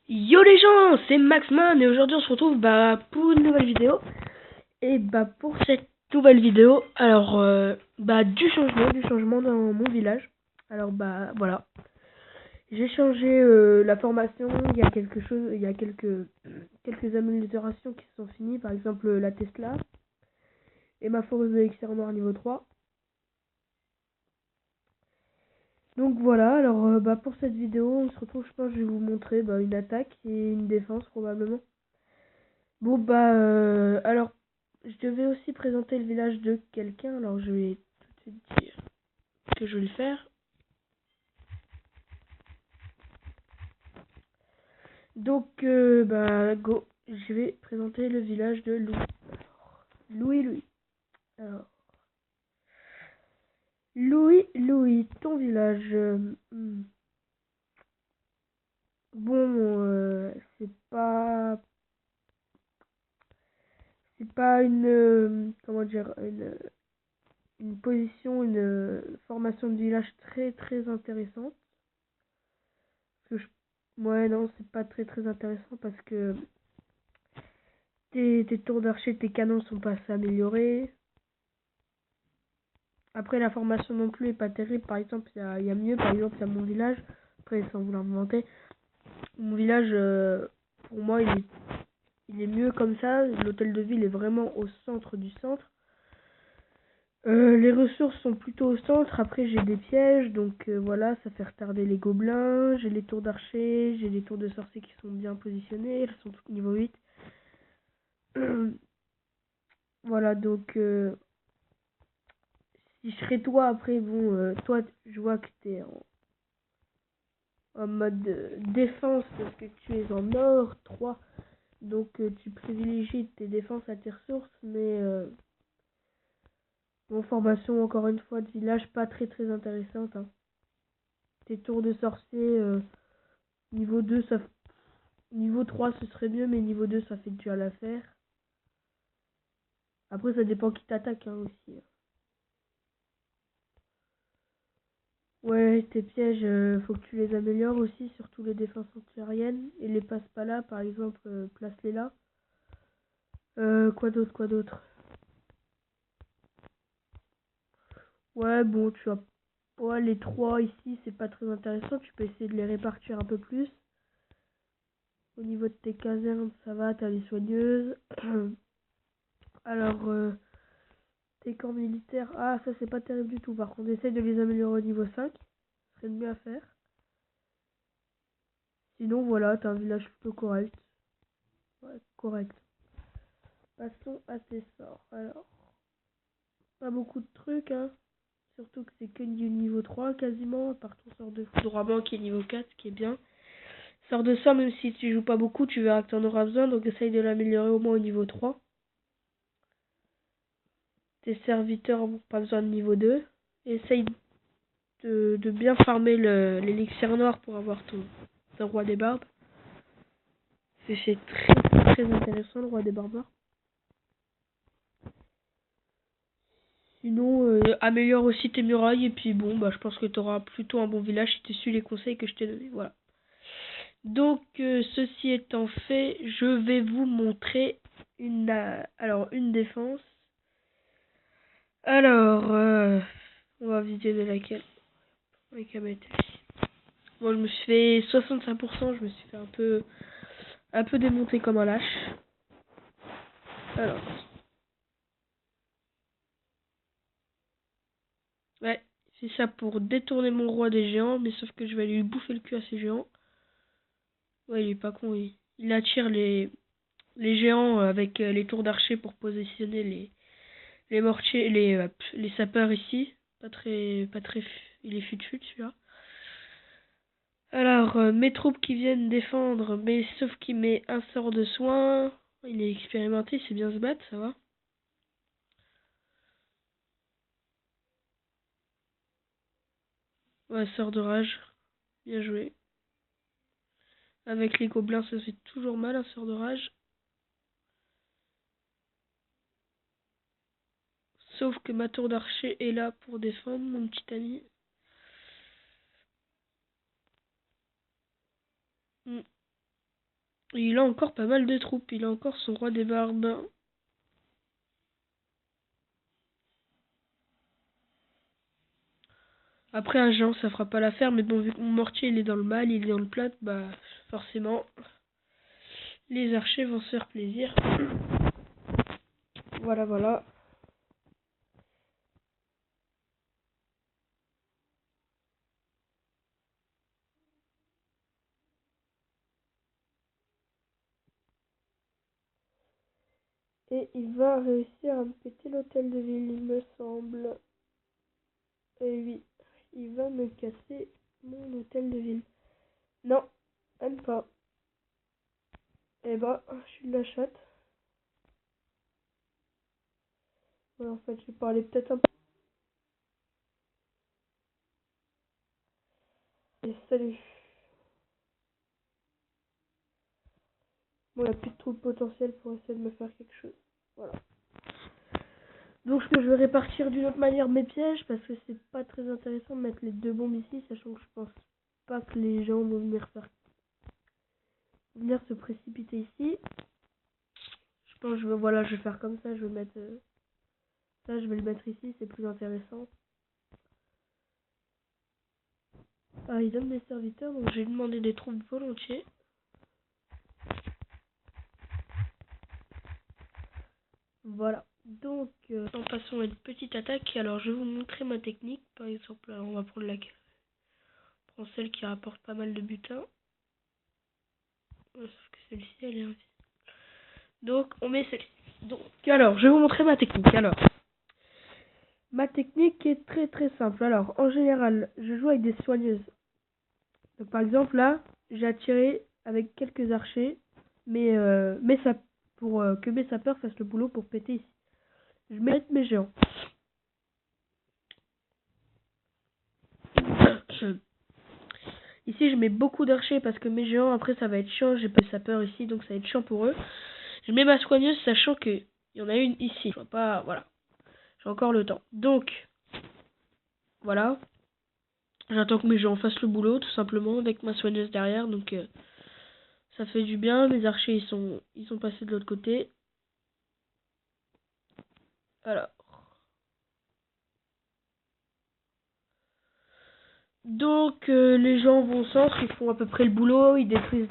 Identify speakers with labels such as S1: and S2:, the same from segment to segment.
S1: Yo les gens, c'est Maxman et aujourd'hui on se retrouve pour une nouvelle vidéo. Et pour cette nouvelle vidéo, alors du changement dans mon village. Alors voilà, j'ai changé la formation. Il y a quelques améliorations qui sont finies, par exemple la Tesla et ma force de l'extérieur niveau 3. Donc voilà, alors pour cette vidéo, on se retrouve, je pense que je vais vous montrer une attaque et une défense probablement. Bon alors je devais aussi présenter le village de quelqu'un, alors je vais tout de suite dire que je vais le faire. Donc go, je vais présenter le village de Louis. Alors Louis, ton village. Bon, c'est pas une comment dire une position, une formation de village très très intéressante. Parce que ouais, non, c'est pas très très intéressant parce que tes tours d'archer, tes canons sont pas assez améliorés. Après, la formation non plus est pas terrible. Par exemple, il y a mieux. Par exemple, il y a mon village. Après, sans vouloir me vanter, mon village, pour moi, il est mieux comme ça. L'hôtel de ville est vraiment au centre du centre. Les ressources sont plutôt au centre. Après, j'ai des pièges, donc voilà, ça fait retarder les gobelins. J'ai les tours d'archer, j'ai les tours de sorciers qui sont bien positionnées. Elles sont toutes niveau 8. Voilà, donc si je serais toi, après, bon, toi, je vois que t'es en mode défense parce que tu es en or 3. Donc tu privilégies tes défenses à tes ressources, mais mon formation, encore une fois, de village, pas très très intéressante. Hein. Tes tours de sorcier, niveau 2, niveau 3, ce serait mieux, mais niveau 2, ça fait du à la faire. Après, ça dépend qui t'attaque hein, aussi. Ouais, tes pièges, faut que tu les améliores aussi, surtout les défenses antiaériennes. Et les passe pas là, par exemple, place-les là. Quoi d'autre? Ouais, bon, tu as... Ouais, les trois ici, c'est pas très intéressant. Tu peux essayer de les répartir un peu plus. Au niveau de tes casernes, ça va, t'as les soigneuses. Alors, tes camps militaires, ah, ça c'est pas terrible du tout. Par contre, essaye de les améliorer au niveau 5. Ce serait le mieux à faire. Sinon, voilà, t'as un village plutôt correct. Ouais, correct. Passons à tes sorts. Alors, pas beaucoup de trucs, hein. Surtout que c'est que du niveau 3 quasiment, à part ton sort de foudroiement qui est niveau 4, ce qui est bien. Sort de ça, même si tu joues pas beaucoup, tu verras que tu en auras besoin, donc essaye de l'améliorer au moins au niveau 3. Tes serviteurs n'ont pas besoin de niveau 2. Essaye de bien farmer l'élixir noir pour avoir ton roi des barbes. C'est très très intéressant le roi des barbares. Sinon, améliore aussi tes murailles et puis bon, je pense que tu auras plutôt un bon village si tu suis les conseils que je t'ai donnés. Voilà. Donc, ceci étant fait, je vais vous montrer une défense. Alors, on va visionner laquelle. Avec la mettre ici. Moi, je me suis fait 65%, je me suis fait un peu démonter comme un lâche. Alors, ouais, c'est ça pour détourner mon roi des géants, mais sauf que je vais aller lui bouffer le cul à ces géants. Ouais, il est pas con, il attire les géants avec les tours d'archer pour positionner les mortiers, les sapeurs ici. Pas très, il est fut celui-là. Alors, mes troupes qui viennent défendre, mais sauf qu'il met un sort de soin. Il est expérimenté, il sait bien se battre, ça va. Ouais, sort de rage. Bien joué. Avec les gobelins, ça fait toujours mal, un sort de rage. Sauf que ma tour d'archer est là pour défendre, mon petit ami. Et il a encore pas mal de troupes. Il a encore son roi des barbes. Après, un géant, ça fera pas l'affaire. Mais bon, vu que mon mortier, il est dans le mal, il est dans le plat, bah, forcément, les archers vont se faire plaisir. Voilà, voilà. Et il va réussir à me péter l'hôtel de ville, il me semble. Et oui, il va me casser mon hôtel de ville. Non, même pas. Eh bah, je suis de la chatte. Ouais, en fait, je vais parler peut-être un peu. Et salut. Bon, il n'y a plus de trou de potentiel pour essayer de me faire quelque chose. Voilà. Donc, je vais répartir d'une autre manière mes pièges parce que c'est pas très intéressant de mettre les deux bombes ici, sachant que je pense pas que les gens vont venir se précipiter ici. Je pense que voilà, je vais faire comme ça, je vais mettre ça, je vais le mettre ici, c'est plus intéressant. Ah, il donne des serviteurs, donc j'ai demandé des troupes volontiers. Voilà. Donc, passons à une petite attaque. Alors, je vais vous montrer ma technique. Par exemple, alors, on va prendre laquelle? On prend celle qui rapporte pas mal de butin. Sauf que celle-ci, elle est invisible. Donc, on met celle-ci. Donc, alors, je vais vous montrer ma technique. Alors, ma technique est très très simple. Alors, en général, je joue avec des soigneuses. Donc, par exemple, là, j'ai attiré avec quelques archers, mais ça pour que mes sapeurs fassent le boulot pour péter ici. Je mets mes géants. Ici, je mets beaucoup d'archers parce que mes géants, après, ça va être chiant. J'ai pas de sapeurs ici, donc ça va être chiant pour eux. Je mets ma soigneuse, sachant que il y en a une ici. Je vois pas, voilà. J'ai encore le temps. Donc, voilà. J'attends que mes géants fassent le boulot, tout simplement, avec ma soigneuse derrière. Donc, ça fait du bien. Mes archers, ils sont passés de l'autre côté. Alors. Donc, les gens vont au centre, ils font à peu près le boulot, ils détruisent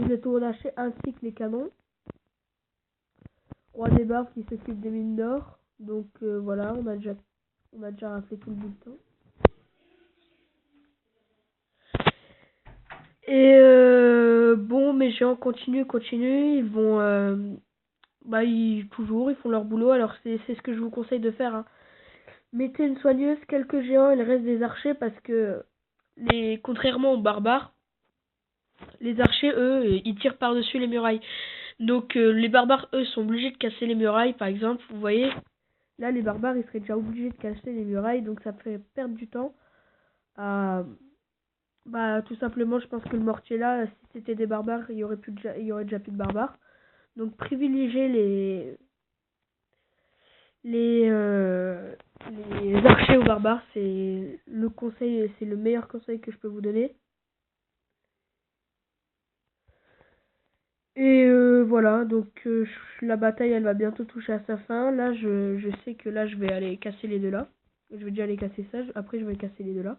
S1: les tours d'archers ainsi que les canons. Roi des barbes qui s'occupe des mines d'or. Donc, voilà, on a déjà raflé tout le bout de temps. Et bon, mes géants continuent, ils vont toujours ils font leur boulot. Alors c'est ce que je vous conseille de faire, hein. Mettez une soigneuse, quelques géants, il reste des archers parce que contrairement aux barbares, les archers eux, ils tirent par-dessus les murailles. Donc les barbares eux sont obligés de casser les murailles, par exemple, vous voyez. Là les barbares ils seraient déjà obligés de casser les murailles, donc ça fait perdre du temps à tout simplement, je pense que le mortier là, si c'était des barbares, il y aurait déjà plus de barbares. Donc privilégiez les archers aux barbares, c'est le meilleur conseil que je peux vous donner. Et voilà, donc la bataille elle va bientôt toucher à sa fin. Là je sais que là je vais aller casser les deux là. Je vais déjà aller casser ça, après je vais casser les deux là.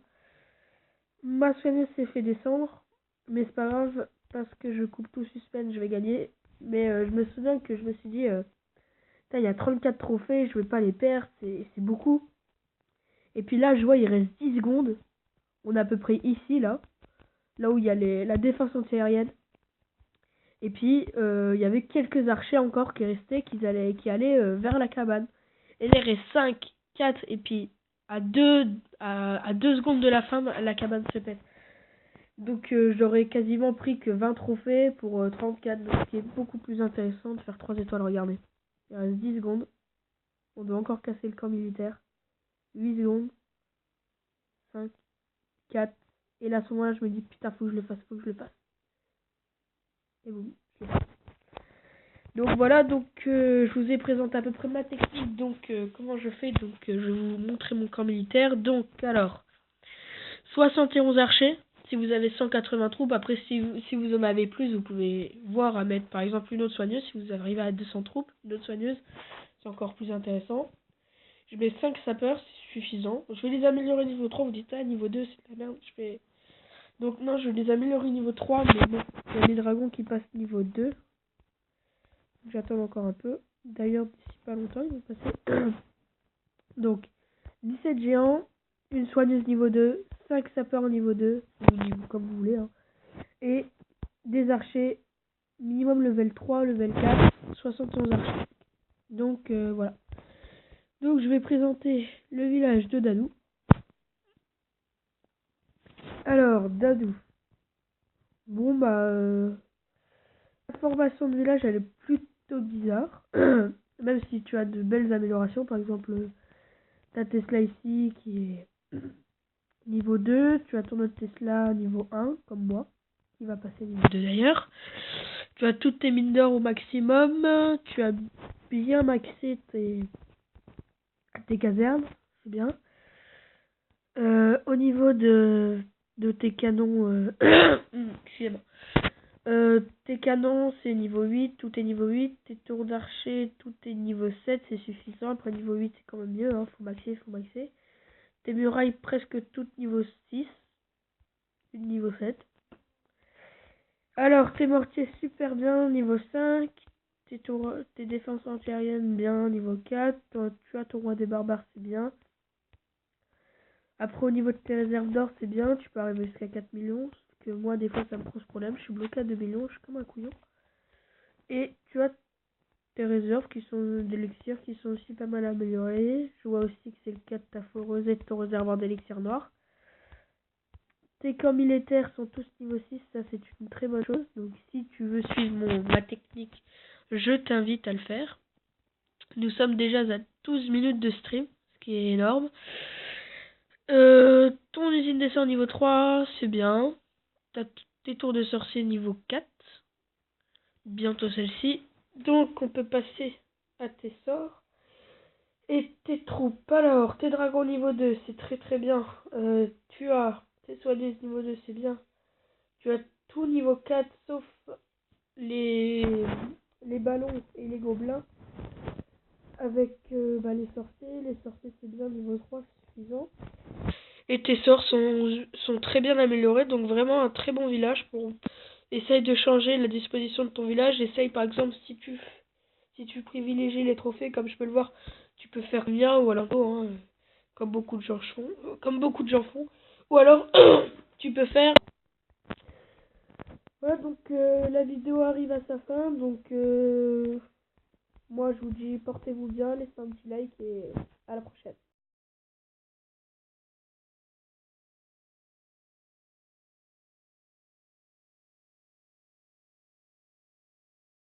S1: Ma soigneuse s'est fait descendre, mais c'est pas grave, parce que je coupe tout suspense, je vais gagner. Mais je me souviens que je me suis dit, il y a 34 trophées, je vais pas les perdre, c'est beaucoup. Et puis là, je vois, il reste 10 secondes. On est à peu près ici, là où il y a la défense antiaérienne. Et puis, il y avait quelques archers encore qui restaient, qui allaient vers la cabane. Et là, il reste 5, 4, et puis à 2 secondes de la fin, la cabane se pète. Donc j'aurais quasiment pris que 20 trophées pour 34, donc ce qui est beaucoup plus intéressant de faire 3 étoiles, regardez. Il reste 10 secondes. On doit encore casser le camp militaire. 8 secondes. 5, 4. Et là, à ce moment-là, je me dis, putain, faut que je le fasse. Et boum, je le fais. Donc voilà, donc je vous ai présenté à peu près ma technique. Donc comment je fais. Donc je vais vous montrer mon camp militaire. Donc alors, 71 archers. Si vous avez 180 troupes, après si vous en avez plus, vous pouvez voir à mettre par exemple une autre soigneuse. Si vous arrivez à 200 troupes, une autre soigneuse, c'est encore plus intéressant. Je mets 5 sapeurs, c'est suffisant. Je vais les améliorer niveau 3, vous dites niveau 2 c'est de la merde. Donc non, je vais les améliorer niveau 3, mais bon, il y a les dragons qui passent niveau 2. J'attends encore un peu. D'ailleurs, d'ici pas longtemps, ils vont passer. Donc, 17 géants, une soigneuse niveau 2, 5 sapeurs niveau 2, comme vous voulez, hein. Et des archers, minimum level 3, level 4, 71 archers. Donc, voilà. Donc, je vais présenter le village de Dadou. Alors, Dadou. Bon, bah, la formation de village, elle est plutôt bizarre. Même si tu as de belles améliorations, par exemple, ta Tesla ici qui est niveau 2, tu as ton autre Tesla niveau 1, comme moi, qui va passer niveau 2 d'ailleurs. Tu as toutes tes mines d'or au maximum, tu as bien maxé tes casernes, c'est bien. Au niveau de tes canons, excusez-moi. Tes canons c'est niveau 8, tout est niveau 8, tes tours d'archer, tout est niveau 7, c'est suffisant. Après niveau 8 c'est quand même mieux, hein. Faut maxer. Tes murailles presque toutes niveau 6, une niveau 7. Alors tes mortiers super bien, niveau 5. Tes défenses antiaériennes bien, niveau 4. Tu as ton roi des barbares, c'est bien. Après au niveau de tes réserves d'or c'est bien, tu peux arriver jusqu'à 4 millions. Parce que moi des fois ça me pose problème, je suis bloqué à 2 millions, je suis comme un couillon. Et tu as tes réserves qui sont d'élixir qui sont aussi pas mal améliorées. Je vois aussi que c'est le cas de ta foreuse et de ton réservoir d'élixir noir. Tes camps militaires sont tous niveau 6, ça c'est une très bonne chose. Donc si tu veux suivre ma technique, je t'invite à le faire. Nous sommes déjà à 12 minutes de stream, ce qui est énorme. Ton usine d'essai niveau 3, c'est bien. T'as tes tours de sorcier niveau 4. Bientôt celle-ci. Donc on peut passer à tes sorts. Et tes troupes. Alors, tes dragons niveau 2, c'est très très bien. Tu as tes soigneuses niveau 2, c'est bien. Tu as tout niveau 4 sauf les ballons et les gobelins. Avec les sorciers. Les sorciers c'est bien, niveau 3 c'est suffisant. Et tes sorts sont très bien améliorés. Donc vraiment un très bon village. Essaye de changer la disposition de ton village. Essaye par exemple si tu privilégies les trophées comme je peux le voir. Tu peux faire bien ou alors hein, comme beaucoup de gens font. Ou alors tu peux faire. Voilà, donc la vidéo arrive à sa fin. Donc moi je vous dis portez-vous bien, laissez un petit like et à la prochaine.